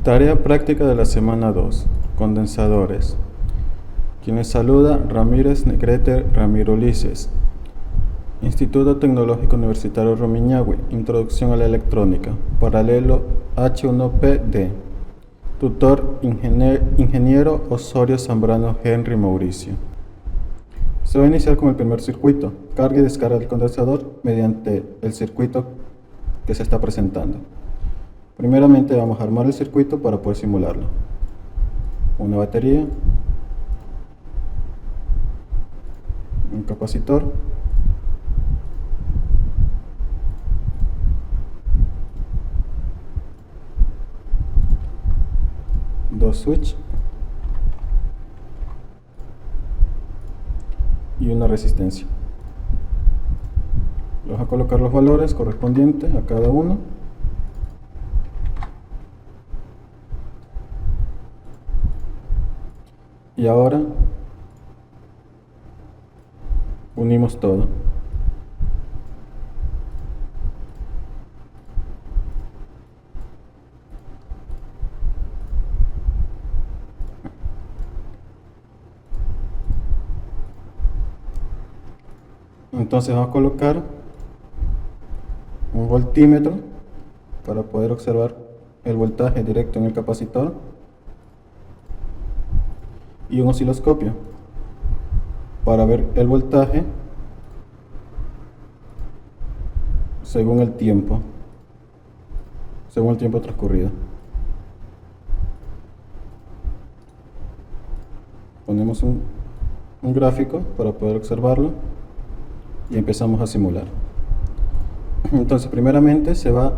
Tarea práctica de la semana 2. Condensadores. Quienes saluda Ramírez Negrete Ramiro Ulises. Instituto Tecnológico Universitario Rumiñahui. Introducción a la electrónica. Paralelo H1PD. Tutor Ingeniero Osorio Zambrano Henry Mauricio. Se va a iniciar con el primer circuito. Carga y descarga del condensador mediante el circuito que se está presentando. Primeramente vamos a armar el circuito para poder simularlo. Una batería, un capacitor, dos switches y una resistencia. Vamos a colocar los valores correspondientes a cada uno. Y ahora unimos todo. Entonces vamos a colocar un voltímetro para poder observar el voltaje directo en el capacitor y un osciloscopio para ver el voltaje según el tiempo transcurrido. Ponemos un gráfico para poder observarlo y empezamos a simular. Entonces primeramente se va a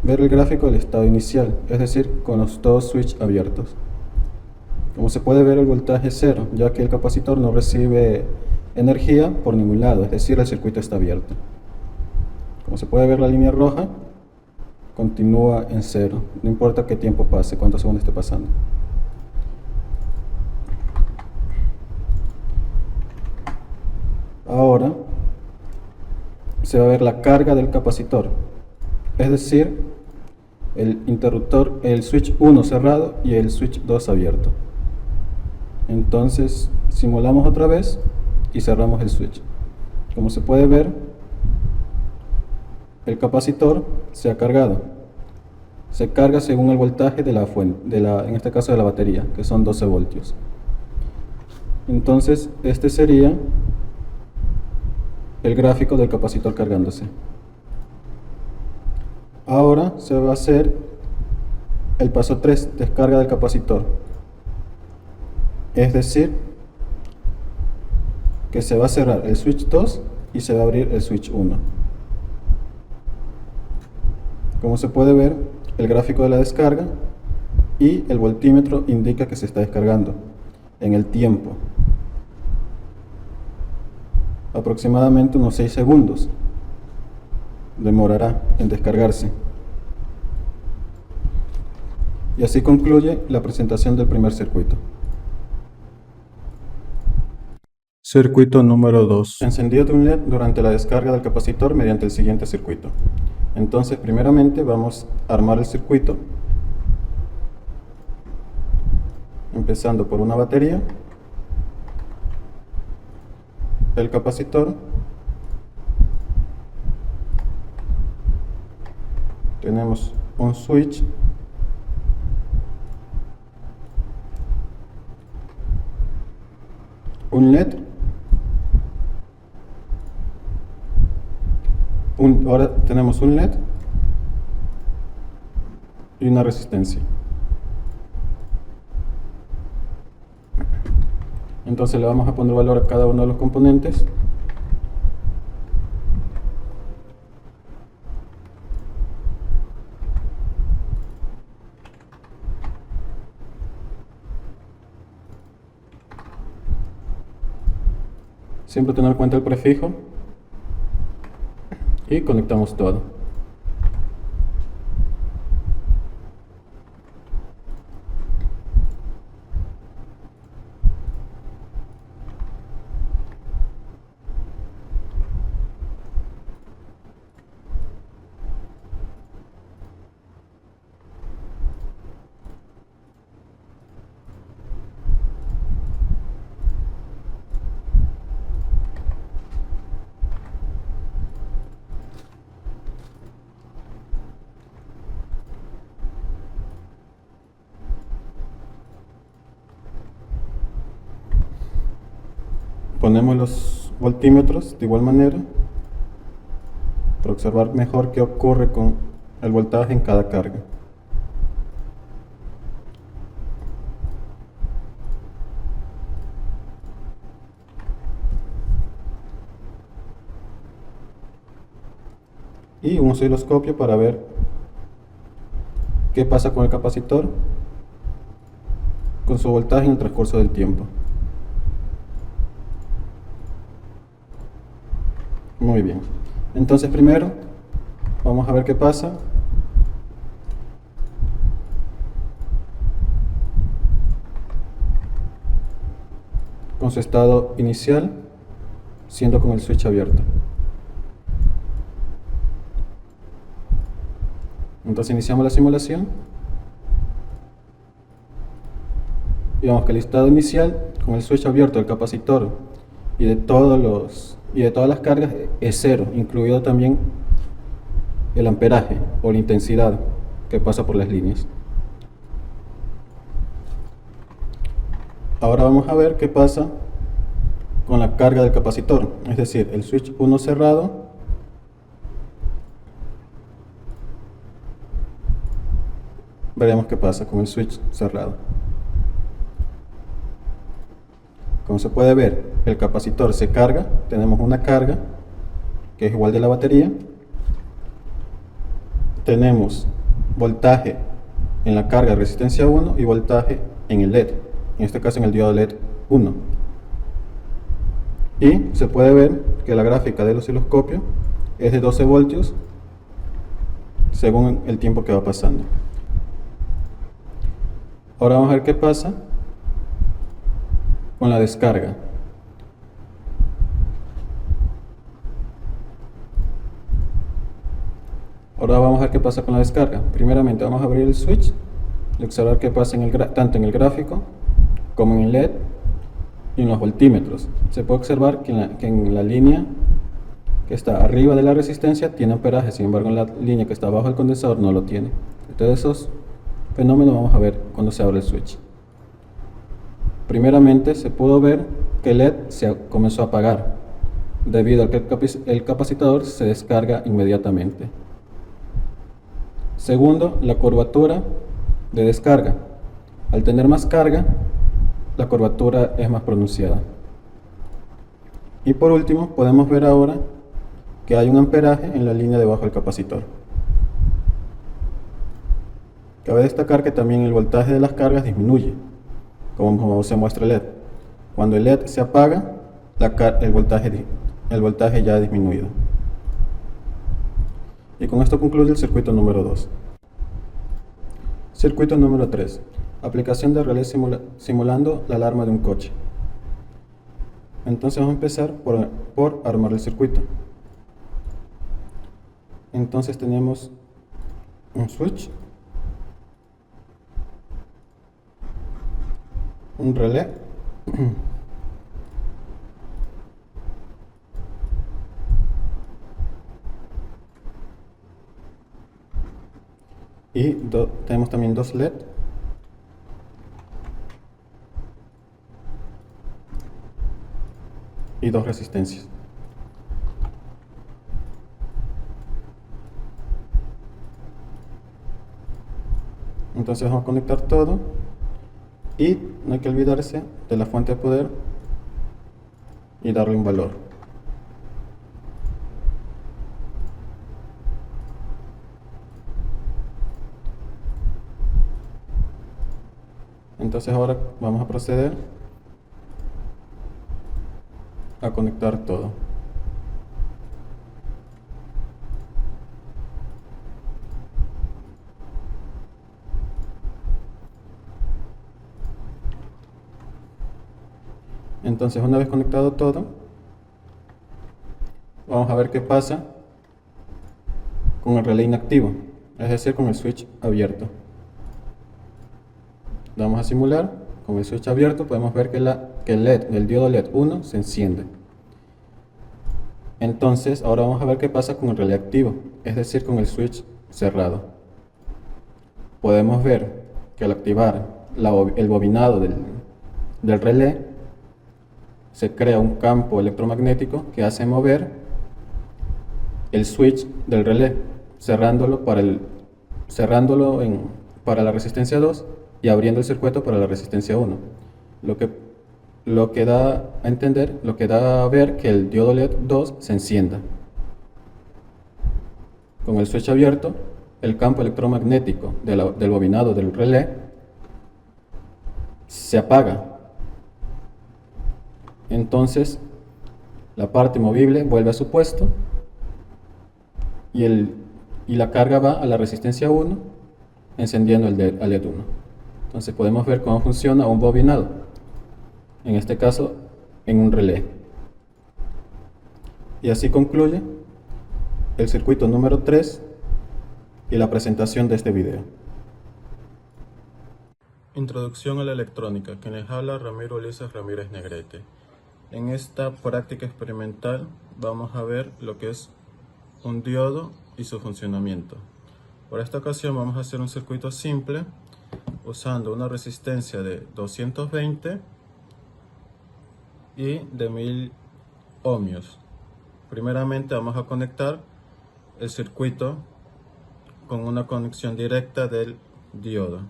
ver el gráfico del estado inicial, es decir, con los dos switches abiertos. Como se puede ver, el voltaje es cero, ya que el capacitor no recibe energía por ningún lado, es decir, el circuito está abierto. Como se puede ver, la línea roja continúa en cero, no importa qué tiempo pase, cuántos segundos esté pasando. Ahora se va a ver la carga del capacitor, es decir, el interruptor, el switch 1 cerrado y el switch 2 abierto. Entonces simulamos otra vez y cerramos el switch. Como se puede ver, el capacitor se ha cargado. Se carga según el voltaje de la fuente, en este caso de la batería, que son 12 voltios. Entonces este sería el gráfico del capacitor cargándose. Ahora se va a hacer el paso 3, descarga del capacitor. Es decir, que se va a cerrar el switch 2 y se va a abrir el switch 1. Como se puede ver, el gráfico de la descarga y el voltímetro indica que se está descargando en el tiempo. Aproximadamente unos 6 segundos demorará en descargarse. Y así concluye la presentación del primer circuito. Circuito número 2. Encendido de un LED durante la descarga del capacitor mediante el siguiente circuito. Entonces, primeramente vamos a armar el circuito, empezando por una batería, el capacitor, tenemos un switch, un LED, ahora tenemos un LED y una resistencia. Entonces le vamos a poner valor a cada uno de los componentes. Siempre tener en cuenta el prefijo y conectamos todo. Ponemos los voltímetros de igual manera para observar mejor qué ocurre con el voltaje en cada carga. Y un osciloscopio para ver qué pasa con el capacitor con su voltaje en el transcurso del tiempo. Muy bien, entonces primero vamos a ver qué pasa con su estado inicial, siendo con el switch abierto. Entonces iniciamos la simulación y vemos que el estado inicial con el switch abierto del capacitor y de todas las cargas es cero, incluido también el amperaje o la intensidad que pasa por las líneas. Ahora vamos a ver qué pasa con la carga del capacitor, es decir, el switch 1 cerrado veremos qué pasa con el switch cerrado. Como se puede ver, el capacitor se carga, tenemos una carga que es igual de la batería, tenemos voltaje en la carga de resistencia 1 y voltaje en el LED, en este caso en el diodo LED 1. Y se puede ver que la gráfica del osciloscopio es de 12 voltios según el tiempo que va pasando. Ahora vamos a ver qué pasa con la descarga. Ahora vamos a ver qué pasa con la descarga. Primeramente vamos a abrir el switch y observar qué pasa tanto en el gráfico como en el LED y en los voltímetros. Se puede observar que en la línea que está arriba de la resistencia tiene amperaje, sin embargo en la línea que está abajo del condensador no lo tiene. Entonces esos fenómenos vamos a ver cuando se abre el switch. Primeramente se pudo ver que el LED se comenzó a apagar debido a que el capacitor se descarga inmediatamente. Segundo, la curvatura de descarga. Al tener más carga, la curvatura es más pronunciada. Y por último, podemos ver ahora que hay un amperaje en la línea debajo del capacitor. Cabe destacar que también el voltaje de las cargas disminuye, como se muestra el LED. Cuando el LED se apaga, el voltaje ya ha disminuido. Y con esto concluye el circuito número 2. Circuito número 3. Aplicación de relé simulando la alarma de un coche. Entonces vamos a empezar por armar el circuito. Entonces tenemos un switch, un relé y tenemos también dos LED y dos resistencias. Entonces vamos a conectar todo y no hay que olvidarse de la fuente de poder y darle un valor. Entonces ahora vamos a proceder a conectar todo. Entonces una vez conectado todo, vamos a ver qué pasa con el relé inactivo, es decir, con el switch abierto. Vamos a simular, con el switch abierto podemos ver que el LED, el diodo LED 1 se enciende. Entonces ahora vamos a ver qué pasa con el relé activo, es decir, con el switch cerrado. Podemos ver que al activar el bobinado del relé, se crea un campo electromagnético que hace mover el switch del relé, cerrándolo para la resistencia 2 y abriendo el circuito para la resistencia 1, lo que da a entender, lo que da a ver que el diodo LED 2 se encienda. Con el switch abierto, el campo electromagnético del bobinado del relé se apaga. Entonces, la parte movible vuelve a su puesto y la carga va a la resistencia 1, encendiendo el LED 1. Entonces podemos ver cómo funciona un bobinado, en este caso en un relé. Y así concluye el circuito número 3 y la presentación de este video. Introducción a la electrónica. Quien les habla, Ramiro Ulises Ramírez Negrete. En esta práctica experimental vamos a ver lo que es un diodo y su funcionamiento. Por esta ocasión vamos a hacer un circuito simple usando una resistencia de 220 y de 1000 ohmios. Primeramente vamos a conectar el circuito con una conexión directa del diodo.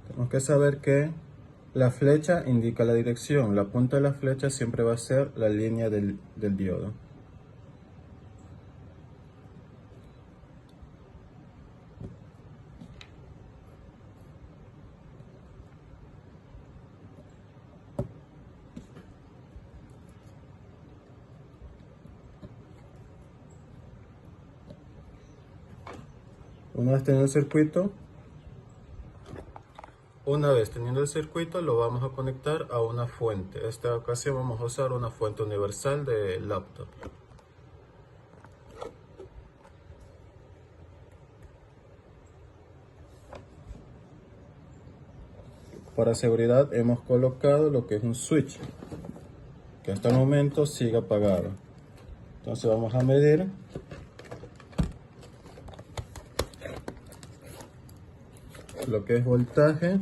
Tenemos que saber que la flecha indica la dirección. La punta de la flecha siempre va a ser la línea del diodo. Una vez teniendo el circuito, lo vamos a conectar a una fuente. En esta ocasión vamos a usar una fuente universal de laptop. Para seguridad hemos colocado lo que es un switch, que hasta el momento sigue apagado. Entonces vamos a medir lo que es voltaje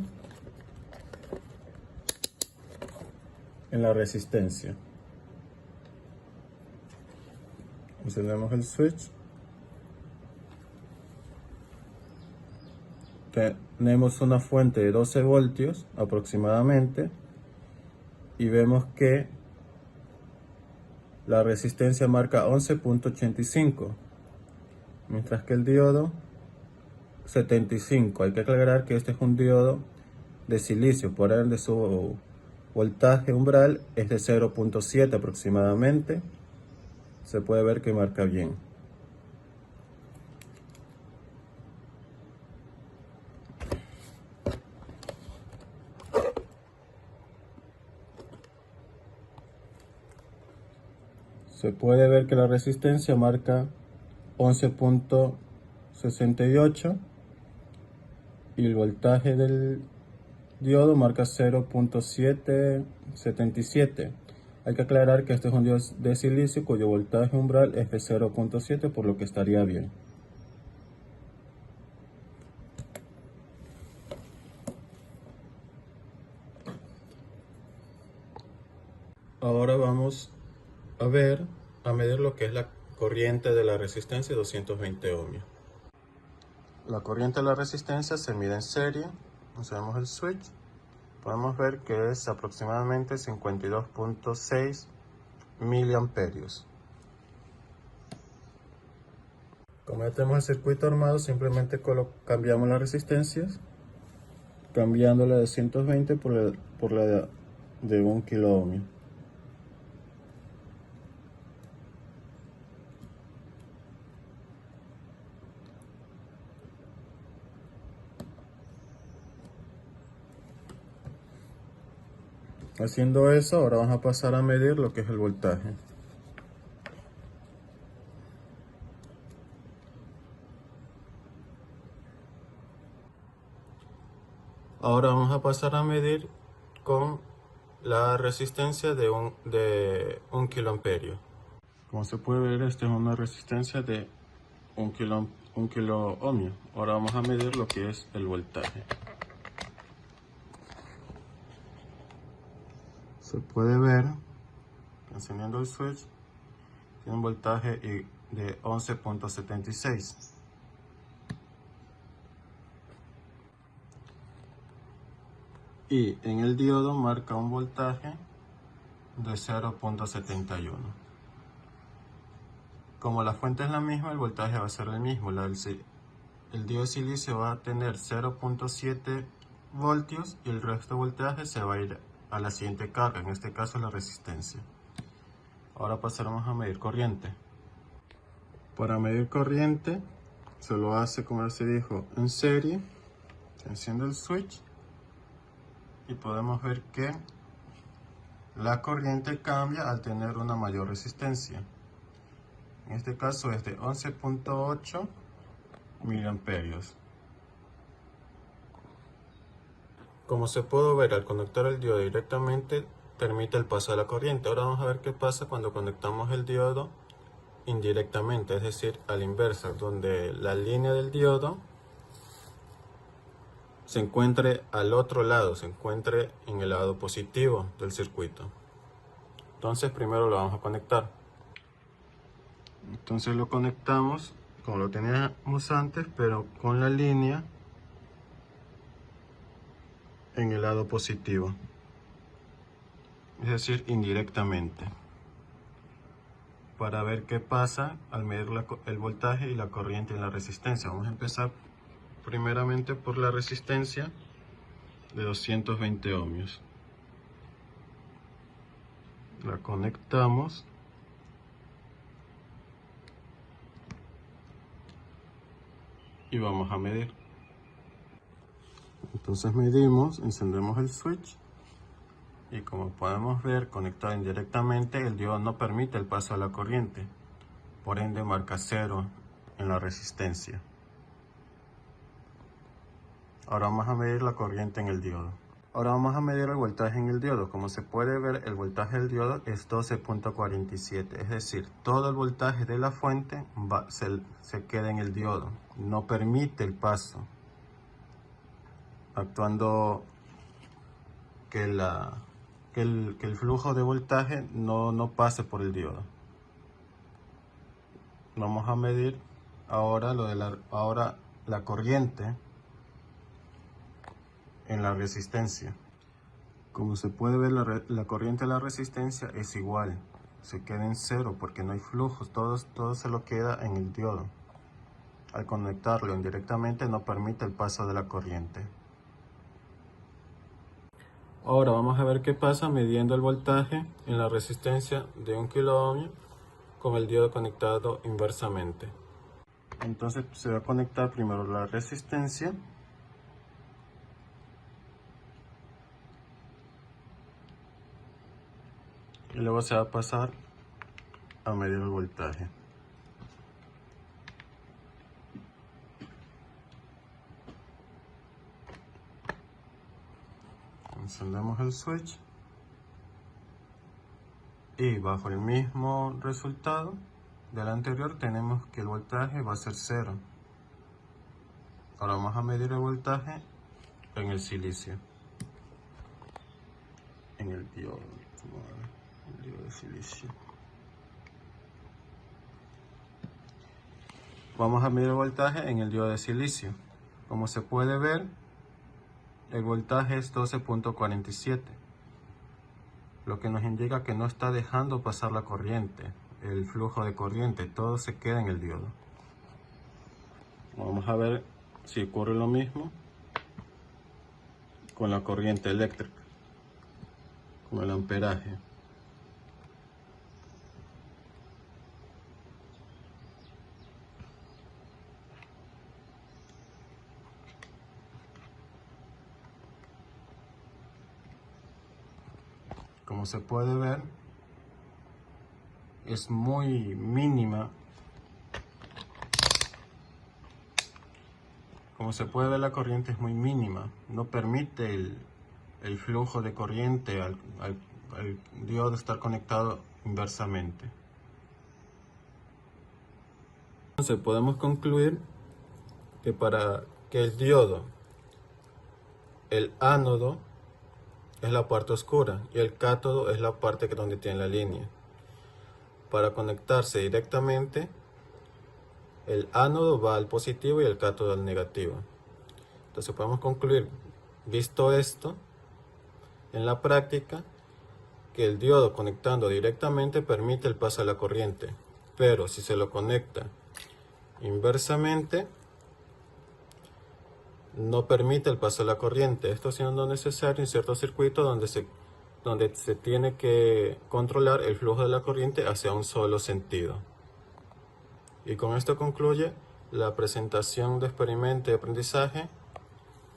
en la resistencia. Encendemos el switch. Tenemos una fuente de 12 voltios aproximadamente y vemos que la resistencia marca 11.85, mientras que el diodo 75. Hay que aclarar que este es un diodo de silicio, por ende su voltaje umbral es de 0.7 aproximadamente. Se puede ver que marca bien. Se puede ver que la resistencia marca 11.68 y el voltaje del diodo marca 0.777. Hay que aclarar que este es un diodo de silicio cuyo voltaje umbral es de 0.7, por lo que estaría bien. Ahora vamos a medir lo que es la corriente de la resistencia de 220 ohmios. La corriente de la resistencia se mide en serie. Usamos el switch. Podemos ver que es aproximadamente 52.6 miliamperios. Como ya tenemos el circuito armado, simplemente cambiamos las resistencias, cambiando la de 220 por la de 1 kilo ohmio. Haciendo eso, ahora vamos a pasar a medir lo que es el voltaje. Ahora vamos a pasar a medir con la resistencia de un kiloamperio. Como se puede ver, esta es una resistencia de un kilo ohmio. Ahora vamos a medir lo que es el voltaje. Se puede ver, encendiendo el switch, tiene un voltaje de 11.76. Y en el diodo marca un voltaje de 0.71. Como la fuente es la misma, el voltaje va a ser el mismo. El diodo de silicio va a tener 0.7 voltios y el resto de voltaje se va a ir a la siguiente carga, en este caso la resistencia. Ahora pasaremos a medir corriente. Para medir corriente se lo hace, como se dijo, en serie. Se enciende el switch y podemos ver que la corriente cambia al tener una mayor resistencia. En este caso es de 11.8 miliamperios. Como se puede ver, al conectar el diodo directamente permite el paso de la corriente. Ahora vamos a ver qué pasa cuando conectamos el diodo indirectamente, es decir, a la inversa, donde la línea del diodo se encuentre al otro lado, se encuentre en el lado positivo del circuito. Entonces primero lo vamos a conectar. Entonces lo conectamos como lo teníamos antes, pero con la línea en el lado positivo, es decir, indirectamente, para ver qué pasa al medir el voltaje y la corriente en la resistencia. Vamos a empezar primeramente por la resistencia de 220 ohmios. La conectamos y vamos a medir. Entonces medimos, encendemos el switch y como podemos ver, conectado indirectamente, el diodo no permite el paso de la corriente, por ende marca 0 en la resistencia. Ahora vamos a medir la corriente en el diodo. Ahora vamos a medir el voltaje en el diodo. Como se puede ver, el voltaje del diodo es 12.47, es decir, todo el voltaje de la fuente se queda en el diodo, no permite el paso, actuando que el flujo de voltaje no pase por el diodo. Vamos a medir ahora la corriente en la resistencia. Como se puede ver, la corriente de la resistencia es igual, se queda en 0 porque no hay flujos, todo se lo queda en el diodo. Al conectarlo indirectamente no permite el paso de la corriente. Ahora vamos a ver qué pasa midiendo el voltaje en la resistencia de 1 kilo ohmio con el diodo conectado inversamente. Entonces se va a conectar primero la resistencia y luego se va a pasar a medir el voltaje. Encendemos el switch y bajo el mismo resultado del anterior tenemos que el voltaje va a ser 0. Ahora vamos a medir el voltaje en el silicio, en el diodo de silicio. Vamos a medir el voltaje en el diodo de silicio. Como se puede ver, el voltaje es 12.47, lo que nos indica que no está dejando pasar la corriente, el flujo de corriente, todo se queda en el diodo. Vamos a ver si ocurre lo mismo con la corriente eléctrica, con el amperaje. Como se puede ver, es muy mínima. Como se puede ver, la corriente es muy mínima, no permite el flujo de corriente al diodo estar conectado inversamente. Entonces podemos concluir que para que el diodo, el ánodo es la parte oscura y el cátodo es la parte donde tiene la línea. Para conectarse directamente, el ánodo va al positivo y el cátodo al negativo. Entonces podemos concluir, visto esto, en la práctica, que el diodo conectando directamente permite el paso de la corriente, pero si se lo conecta inversamente, no permite el paso de la corriente. Esto siendo necesario en ciertos circuitos donde se tiene que controlar el flujo de la corriente hacia un solo sentido. Y con esto concluye la presentación de experimento de aprendizaje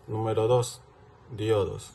número 2, diodos.